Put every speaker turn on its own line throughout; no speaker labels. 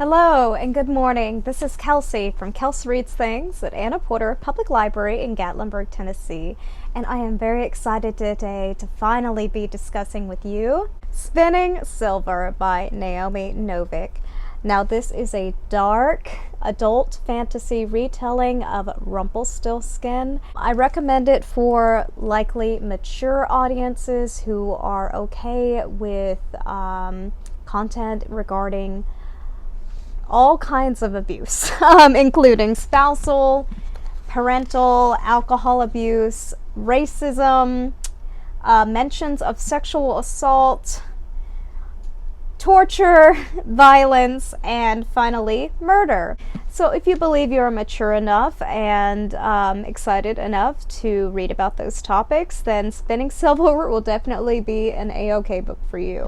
Hello and good morning. This is Kelsey from Kelsey Reads Things at Anna Porter Public Library in Gatlinburg, Tennessee, and I am very excited today to finally be discussing with you Spinning Silver by Naomi Novik. Now this is a dark adult fantasy retelling of Rumplestiltskin. I recommend it for likely mature audiences who are okay with content regarding all kinds of abuse, including spousal, parental, alcohol abuse, racism, mentions of sexual assault, torture, violence, and finally, murder. So if you believe you're mature enough and excited enough to read about those topics, then Spinning Silver will definitely be an A-OK book for you.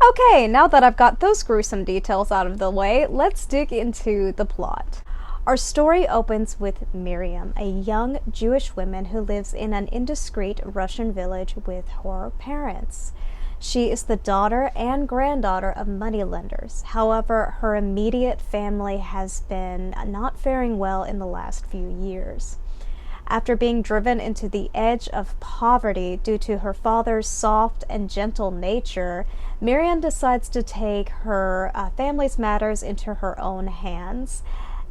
Okay, now that I've got those gruesome details out of the way, let's dig into the plot. Our story opens with Miriam, a young Jewish woman who lives in an indiscreet Russian village with her parents. She is the daughter and granddaughter of moneylenders. However, her immediate family has been not faring well in the last few years. After being driven into the edge of poverty due to her father's soft and gentle nature, Miriam decides to take her family's matters into her own hands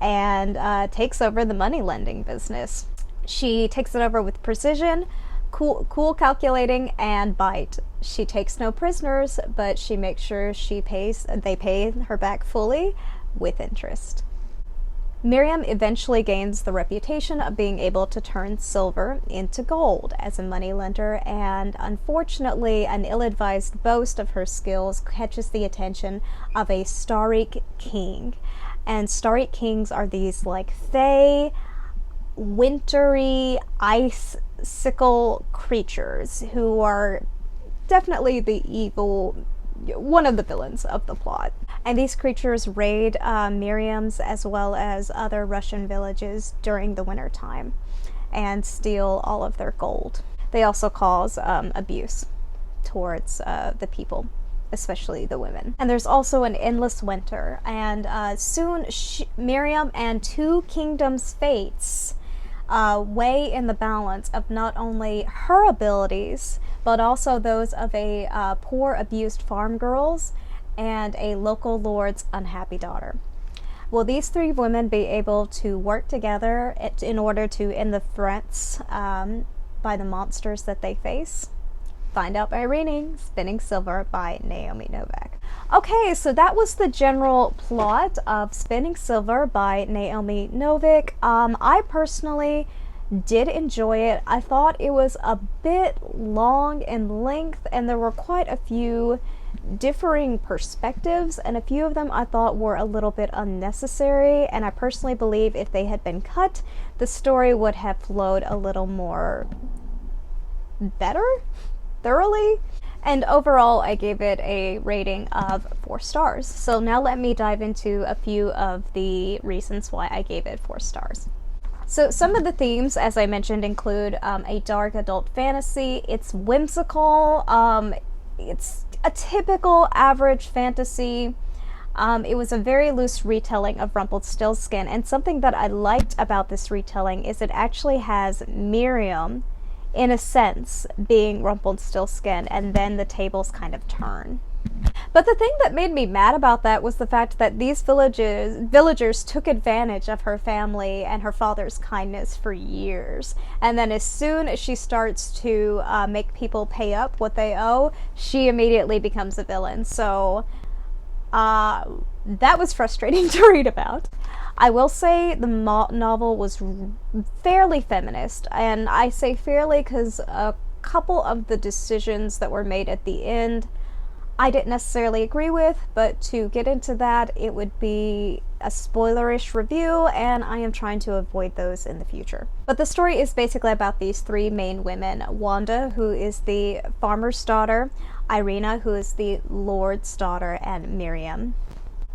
and takes over the money lending business. She takes it over with precision, cool calculating, and bite. She takes no prisoners, but she makes sure they pay her back fully with interest. Miriam eventually gains the reputation of being able to turn silver into gold as a moneylender, and unfortunately, an ill-advised boast of her skills catches the attention of a Starry King. And Starry Kings are these like fey, wintry, icicle creatures who are definitely one of the villains of the plot. And these creatures raid Miriam's as well as other Russian villages during the winter time and steal all of their gold. They also cause abuse towards the people, especially the women. And there's also an endless winter, and soon Miriam and two kingdoms' fates weigh in the balance of not only her abilities but also those of a poor abused farm girls and a local lord's unhappy daughter. Will these three women be able to work together in order to end the threats by the monsters that they face? Find out by reading Spinning Silver by Naomi Novik. Okay, so that was the general plot of Spinning Silver by Naomi Novik. I personally did enjoy it. I thought it was a bit long in length, and there were quite a few differing perspectives, and a few of them I thought were a little bit unnecessary, and I personally believe if they had been cut, the story would have flowed a little more thoroughly. And overall, I gave it a rating of 4 stars. So now let me dive into a few of the reasons why I gave it 4 stars. So some of the themes, as I mentioned, include a dark adult fantasy. It's whimsical. It's a typical average fantasy. It was a very loose retelling of Rumpelstiltskin, and something that I liked about this retelling is it actually has Miriam, in a sense, being Rumpelstiltskin, and then the tables kind of turn. But the thing that made me mad about that was the fact that these villagers took advantage of her family and her father's kindness for years. And then as soon as she starts to make people pay up what they owe, she immediately becomes a villain. So that was frustrating to read about. I will say the novel was fairly feminist, and I say fairly because a couple of the decisions that were made at the end I didn't necessarily agree with, but to get into that, it would be a spoilerish review, and I am trying to avoid those in the future. But the story is basically about these 3 main women: Wanda, who is the farmer's daughter, Irina, who is the lord's daughter, and Miriam.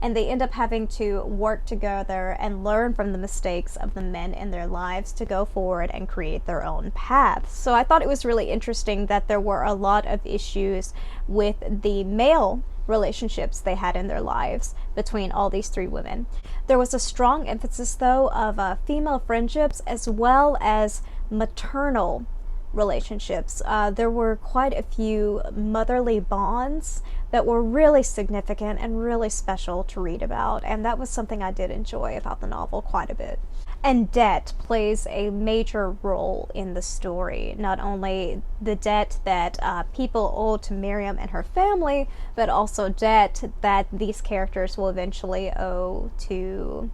and they end up having to work together and learn from the mistakes of the men in their lives to go forward and create their own paths. So I thought it was really interesting that there were a lot of issues with the male relationships they had in their lives between all these three women. There was a strong emphasis, though, of female friendships as well as maternal relationships. There were quite a few motherly bonds that were really significant and really special to read about, and that was something I did enjoy about the novel quite a bit. And debt plays a major role in the story. Not only the debt that people owe to Miriam and her family, but also debt that these characters will eventually owe to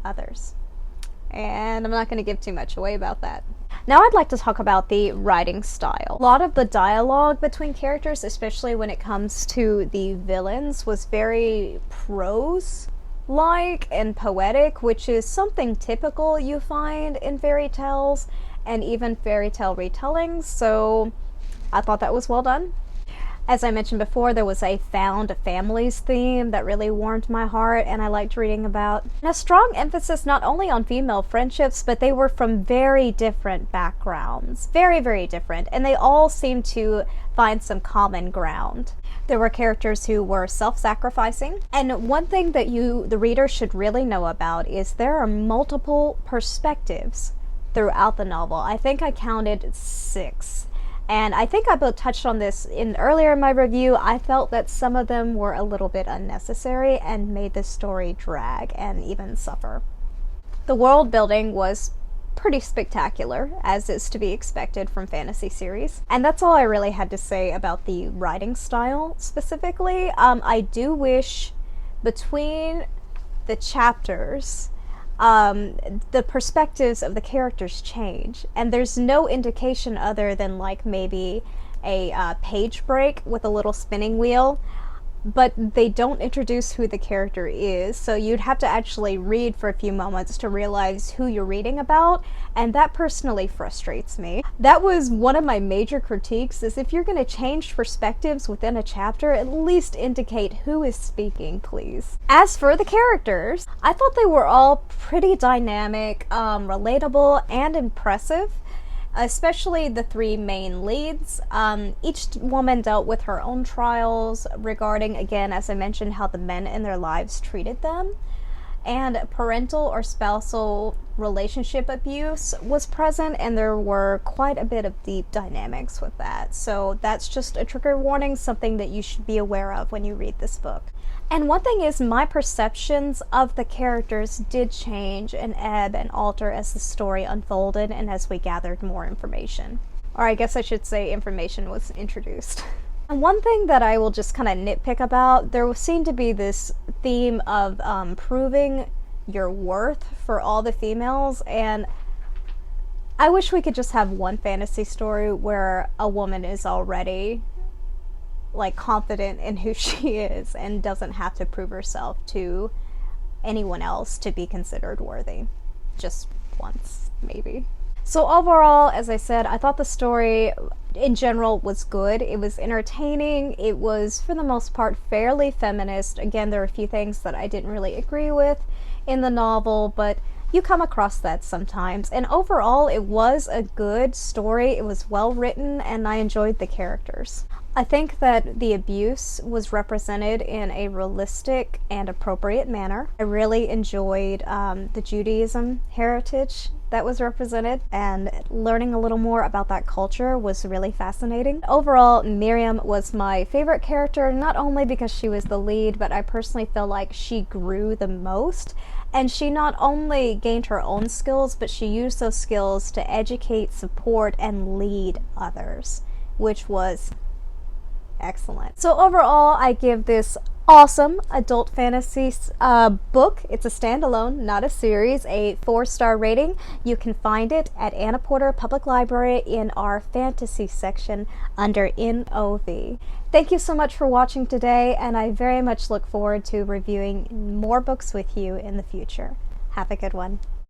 others. And I'm not going to give too much away about that. Now I'd like to talk about the writing style. A lot of the dialogue between characters, especially when it comes to the villains, was very prose-like and poetic, which is something typical you find in fairy tales and even fairy tale retellings, so I thought that was well done. As I mentioned before, there was a found families theme that really warmed my heart and I liked reading about. And a strong emphasis not only on female friendships, but they were from very different backgrounds. Very, very different. And they all seemed to find some common ground. There were characters who were self-sacrificing. And one thing that the reader should really know about is there are multiple perspectives throughout the novel. I think I counted 6. And I think I both touched on this earlier in my review. I felt that some of them were a little bit unnecessary and made the story drag and even suffer. The world building was pretty spectacular, as is to be expected from fantasy series. And that's all I really had to say about the writing style specifically. I do wish between the chapters the perspectives of the characters change, and there's no indication other than like maybe a page break with a little spinning wheel, but they don't introduce who the character is, so you'd have to actually read for a few moments to realize who you're reading about, and that personally frustrates me. That was one of my major critiques, is if you're going to change perspectives within a chapter, at least indicate who is speaking, please. As for the characters, I thought they were all pretty dynamic, relatable, and impressive. Especially the 3 main leads. Each woman dealt with her own trials regarding, again, as I mentioned, how the men in their lives treated them. And parental or spousal relationship abuse was present, and there were quite a bit of deep dynamics with that. So that's just a trigger warning, something that you should be aware of when you read this book. And one thing is, my perceptions of the characters did change and ebb and alter as the story unfolded and as we gathered more information. Or I guess I should say information was introduced. And one thing that I will just kind of nitpick about, there seemed to be this theme of proving your worth for all the females, and I wish we could just have one fantasy story where a woman is already like confident in who she is and doesn't have to prove herself to anyone else to be considered worthy. Just once, maybe. So overall, as I said, I thought the story in general was good. It was entertaining. It was, for the most part, fairly feminist. Again, there are a few things that I didn't really agree with in the novel, but you come across that sometimes. And overall, it was a good story. It was well written, and I enjoyed the characters. I think that the abuse was represented in a realistic and appropriate manner. I really enjoyed the Judaism heritage that was represented, and learning a little more about that culture was really fascinating. Overall, Miriam was my favorite character, not only because she was the lead, but I personally feel like she grew the most. And she not only gained her own skills, but she used those skills to educate, support, and lead others, which was excellent. So overall, I give this awesome adult fantasy book, it's a standalone, not a series, a 4-star rating. You can find it at Anna Porter Public Library in our fantasy section under NOV. Thank you so much for watching today, and I very much look forward to reviewing more books with you in the future. Have a good one.